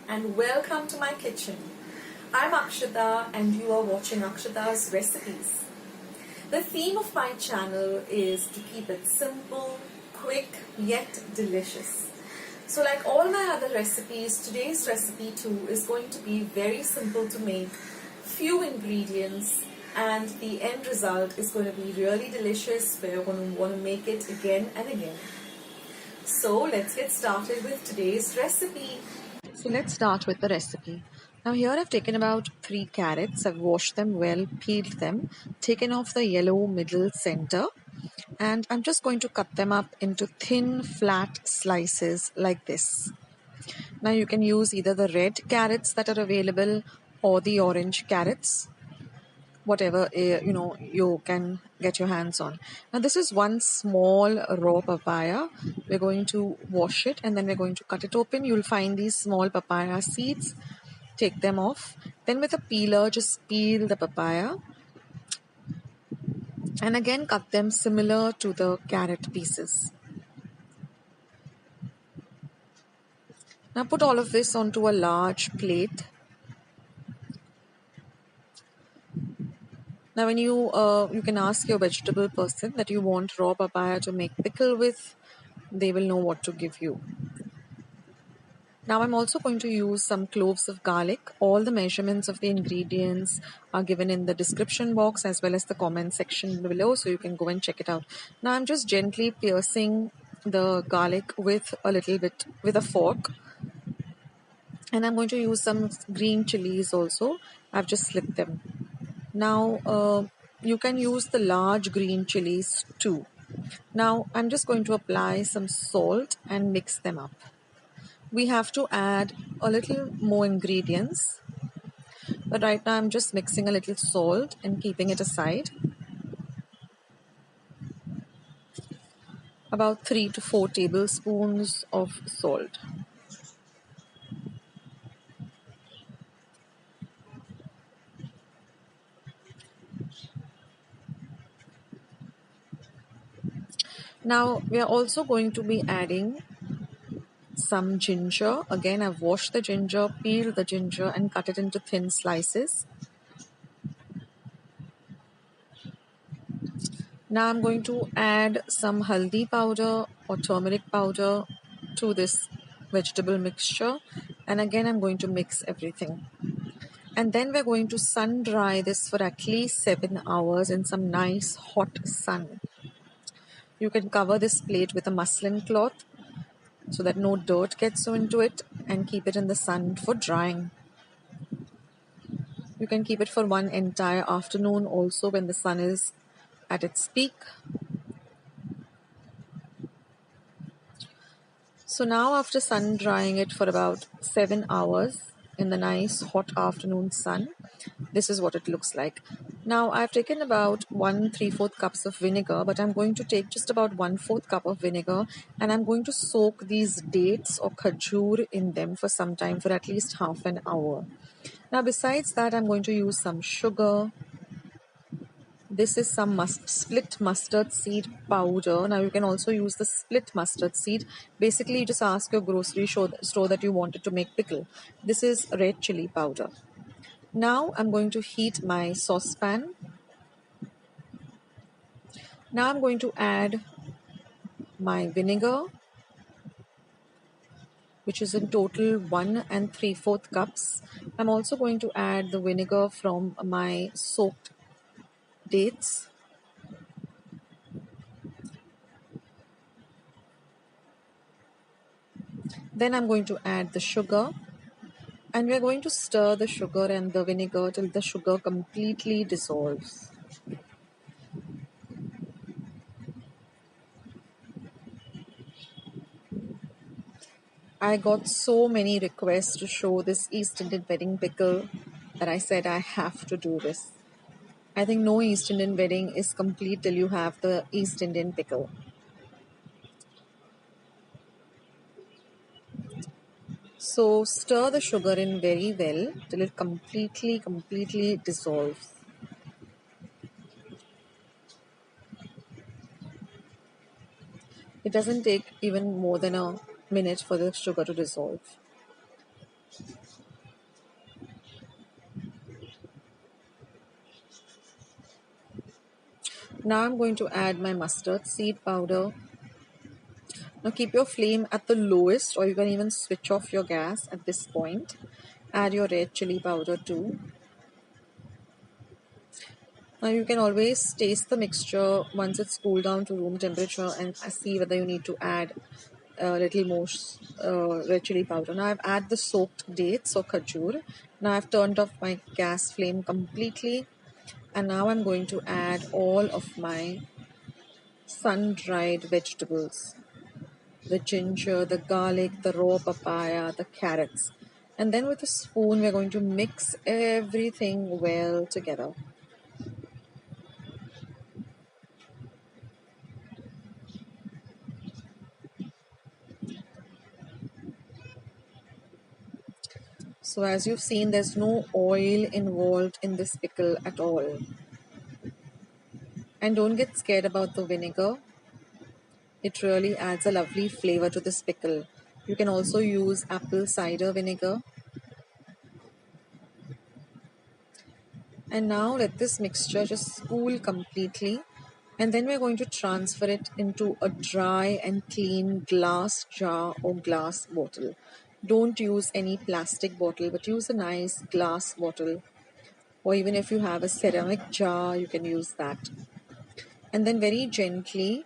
And welcome to my kitchen. I'm Akshata and you are watching Akshata's recipes. The theme of my channel is to keep it simple, quick, yet delicious. So like all my other recipes, today's recipe too is going to be very simple to make, few ingredients, and the end result is going to be really delicious where you're going to want to make it again and again. So let's get started with today's recipe. So let's start with the recipe. Now here I've taken about 3 carrots. I've washed them well, peeled them, taken off the yellow middle center, and I'm just going to cut them up into thin flat slices like this. Now you can use either the red carrots that are available or the orange carrots, whatever you can get your hands on. Now this is one small raw papaya. We're going to wash it and then we're going to cut it open. You'll find these small papaya seeds. Take them off. Then with a peeler, just peel the papaya and again cut them similar to the carrot pieces. Now put all of this onto a large plate. Now when you can ask your vegetable person that you want raw papaya to make pickle with, they will know what to give you. Now I'm also going to use some cloves of garlic. All the measurements of the ingredients are given in the description box as well as the comment section below, so you can go and check it out. Now I'm just gently piercing the garlic with a fork. And I'm going to use some green chillies also. I've just slit them. Now you can use the large green chilies too. Now I'm just going to apply some salt and mix them up. We have to add a little more ingredients, but right now I'm just mixing a little salt and keeping it aside. About 3 to 4 tablespoons of salt. Now we are also going to be adding some ginger. Again, I've washed the ginger, peeled the ginger and cut it into thin slices. Now I'm going to add some haldi powder or turmeric powder to this vegetable mixture, and again I'm going to mix everything. And then we're going to sun dry this for at least 7 hours in some nice hot sun. You can cover this plate with a muslin cloth so that no dirt gets into it, and keep it in the sun for drying. You can keep it for one entire afternoon also when the sun is at its peak. So now after sun drying it for about 7 hours in the nice hot afternoon sun, this is what it looks like. Now I've taken about 1 3/4 cups of vinegar, but I'm going to take just about 1/4 cup of vinegar and I'm going to soak these dates or khajoor in them for some time, for at least half an hour. Now besides that, I'm going to use some sugar. This is some split mustard seed powder. Now you can also use the split mustard seed. Basically you just ask your grocery store that you want it to make pickle. This is red chili powder. Now I'm going to heat my saucepan. Now I'm going to add my vinegar, which is in total 1 3/4 cups. I'm also going to add the vinegar from my soaked dates. Then I'm going to add the sugar, and we're going to stir the sugar and the vinegar till the sugar completely dissolves. I got so many requests to show this East Indian wedding pickle that I said I have to do this. I think no East Indian wedding is complete till you have the East Indian pickle. So stir the sugar in very well till it completely dissolves. It doesn't take even more than a minute for the sugar to dissolve. Now I'm going to add my mustard seed powder. Now keep your flame at the lowest, or you can even switch off your gas at this point. Add your red chili powder too. Now you can always taste the mixture once it's cooled down to room temperature and see whether you need to add a little more red chili powder. Now I've added the soaked dates or khajoor. Now I've turned off my gas flame completely, and now I'm going to add all of my sun-dried vegetables. The ginger, the garlic, the raw papaya, the carrots. And then with a spoon, we're going to mix everything well together. So as you've seen, there's no oil involved in this pickle at all. And don't get scared about the vinegar. It really adds a lovely flavor to this pickle. You can also use apple cider vinegar. And now let this mixture just cool completely. And then we're going to transfer it into a dry and clean glass jar or glass bottle. Don't use any plastic bottle, but use a nice glass bottle. Or even if you have a ceramic jar, you can use that. And then very gently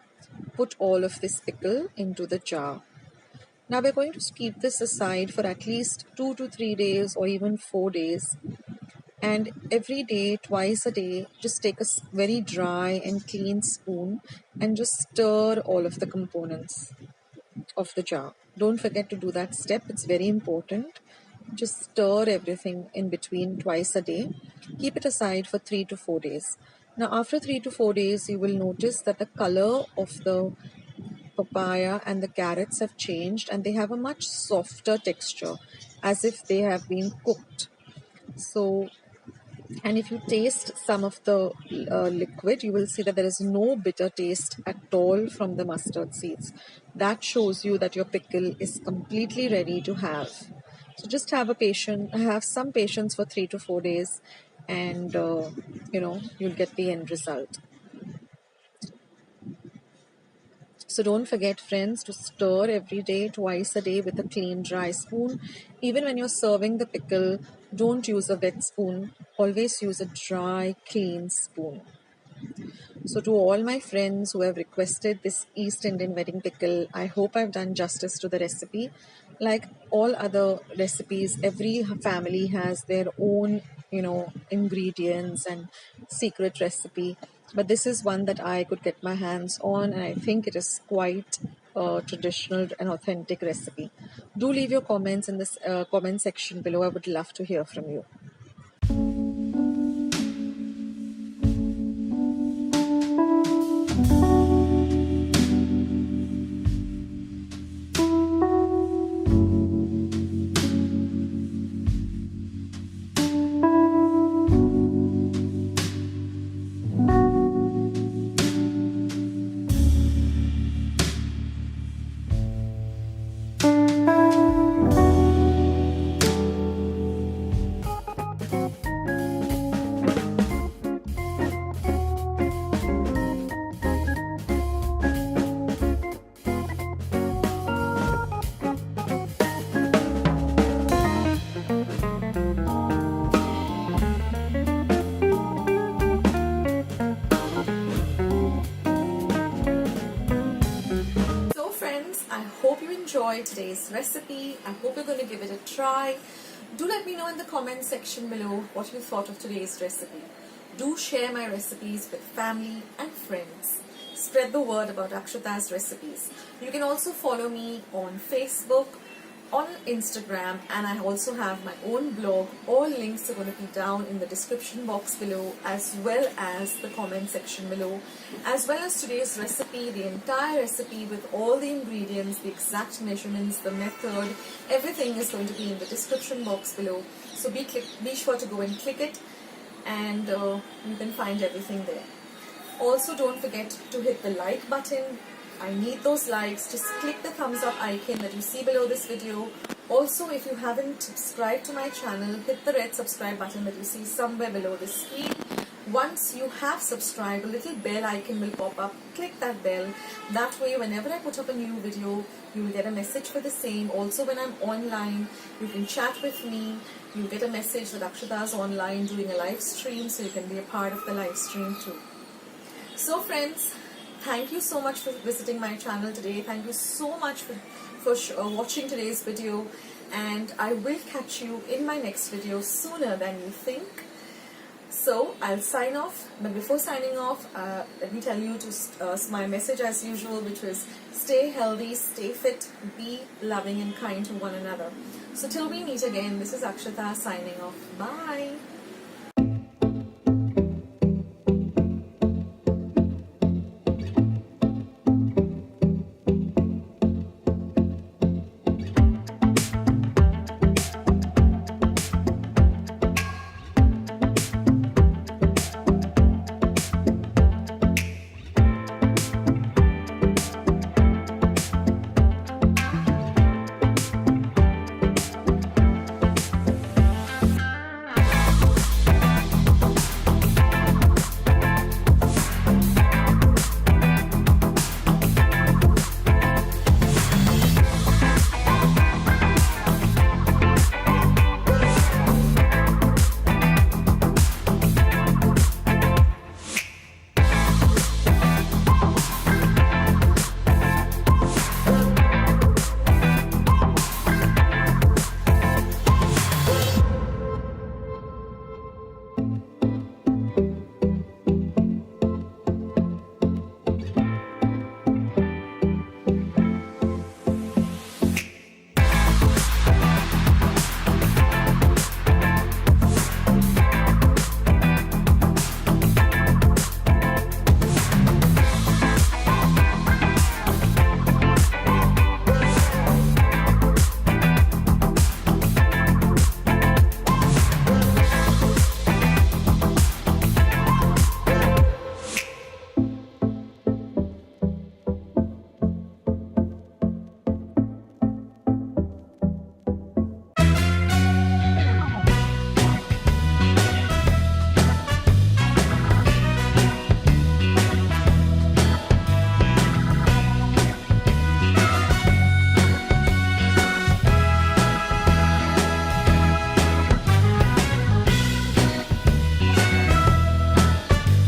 put all of this pickle into the jar. Now we're going to keep this aside for at least 2 to 3 days or even 4 days. And every day, twice a day, just take a very dry and clean spoon and just stir all of the components of the jar. Don't forget to do that step, it's very important. Just stir everything in between twice a day. Keep it aside for 3 to 4 days. Now after 3 to 4 days, you will notice that the color of the papaya and the carrots have changed and they have a much softer texture, as if they have been cooked. So, and if you taste some of the liquid, you will see that there is no bitter taste at all from the mustard seeds. That shows you that your pickle is completely ready to have. So just have some patience for 3 to 4 days, and you'll get the end result. So don't forget, friends, to stir every day, twice a day, with a clean, dry spoon. Even when you're serving the pickle, don't use a wet spoon. Always use a dry, clean spoon. So to all my friends who have requested this East Indian wedding pickle, I hope I've done justice to the recipe. Like all other recipes, every family has their own, ingredients and secret recipe. But this is one that I could get my hands on, and I think it is quite a traditional and authentic recipe. Do leave your comments in this comment section below. I would love to hear from you. So friends, I hope you enjoyed today's recipe. I hope you're going to give it a try. Do let me know in the comment section below what you thought of today's recipe. Do share my recipes with family and friends. Spread the word about Akshata's recipes. You can also follow me on Facebook, on Instagram, and I also have my own blog. All links are going to be down in the description box below, as well as the comment section below, as well as today's recipe, the entire recipe with all the ingredients, the exact measurements, the method, everything is going to be in the description box below. So be sure to go and click it, and you can find everything there. Also, don't forget to hit the like button. I need those likes. Just click the thumbs up icon that you see below this video. Also, if you haven't subscribed to my channel, hit the red subscribe button that you see somewhere below the screen. Once you have subscribed, a little bell icon will pop up. Click that bell. That way, whenever I put up a new video, you will get a message for the same. Also, when I'm online, you can chat with me. You'll get a message that Akshata is online doing a live stream, so you can be a part of the live stream too. So friends, thank you so much for visiting my channel today. Thank you so much for watching today's video, and I will catch you in my next video sooner than you think. So I'll sign off, but before signing off, let me tell you my message as usual, which was stay healthy, stay fit, be loving and kind to one another. So till we meet again, this is Akshata signing off. Bye.